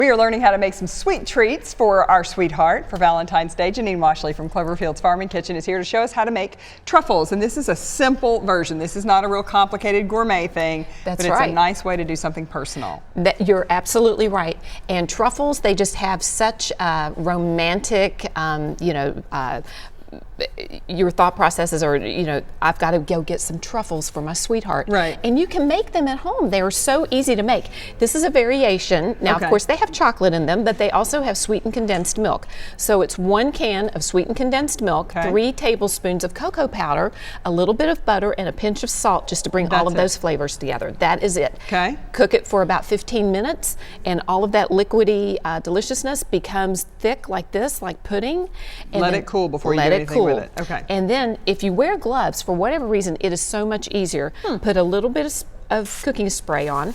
We are learning how to make some sweet treats for our sweetheart for Valentine's Day. Janine Washley from Cloverfield's Farm and Kitchen is here to show us how to make truffles. And this is a simple version. This is not a real complicated gourmet thing, but it's a nice way to do something personal. You're absolutely right. And truffles, they just have such romantic, your thought processes are, I've got to go get some truffles for my sweetheart. Right. And you can make them at home. They are so easy to make. This is a variation. Now, of course, they have chocolate in them, but they also have sweetened condensed milk. So it's 1 can of sweetened condensed milk, 3 tablespoons of cocoa powder, a little bit of butter, and a pinch of salt just to bring all of those flavors together. That is it. Okay. Cook it for about 15 minutes, and all of that liquidy deliciousness becomes thick like this, like pudding. And let it cool before you do anything with it. Okay. And then if you wear gloves, for whatever reason, it is so much easier. Put a little bit of cooking spray on,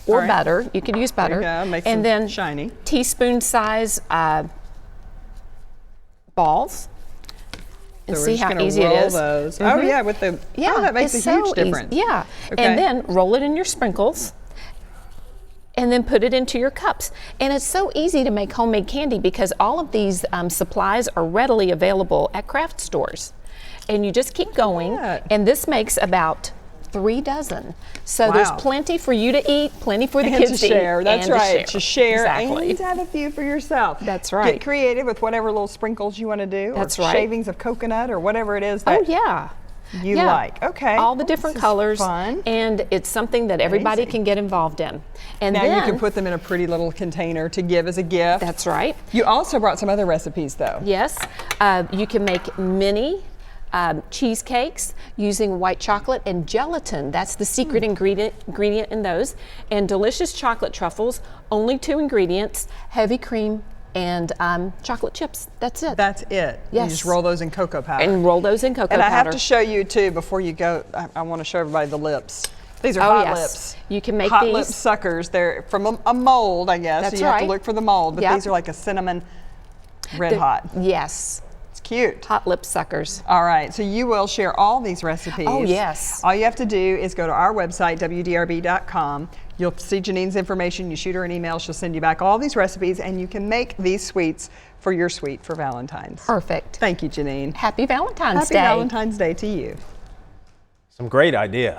or butter. You could use butter. And then shiny teaspoon size balls. And see how easy it is. Those. Oh yeah, with the that makes a huge difference. Yeah. And then roll it in your sprinkles. And then put it into your cups. And it's so easy to make homemade candy because all of these supplies are readily available at craft stores. And you just keep going. And this makes about 3 dozen. So there's plenty for you to eat, plenty for the kids to share. Eat. That's right. To share exactly. and to have a few for yourself. That's right. Get creative with whatever little sprinkles you want to do. That's or right. Shavings of coconut or whatever it is that you like. Okay. All the different colors. Fun. And it's something that everybody can get involved in. And now then you can put them in a pretty little container to give as a gift. That's right. You also brought some other recipes though. Yes. You can make mini cheesecakes using white chocolate and gelatin. That's the secret ingredient in those. And delicious chocolate truffles, only 2 ingredients, heavy cream and chocolate chips. That's it. That's it. Yes. You just roll those in cocoa powder. And roll those in cocoa powder. And I have to show you too, before you go, I want to show everybody the lips. These are hot lips. You can make hot these. Hot lip suckers. They're from a mold, I guess. That's so you have to look for the mold, but these are like a cinnamon red hot. Yes. It's cute. Hot lip suckers. All right, so you will share all these recipes. Oh, yes. All you have to do is go to our website, wdrb.com. You'll see Janine's information. You shoot her an email. She'll send you back all these recipes, and you can make these sweets for your sweet for Valentine's. Perfect. Thany you, Janine. Happy Valentine's Day. Happy Valentine's Day to you. Some great ideas.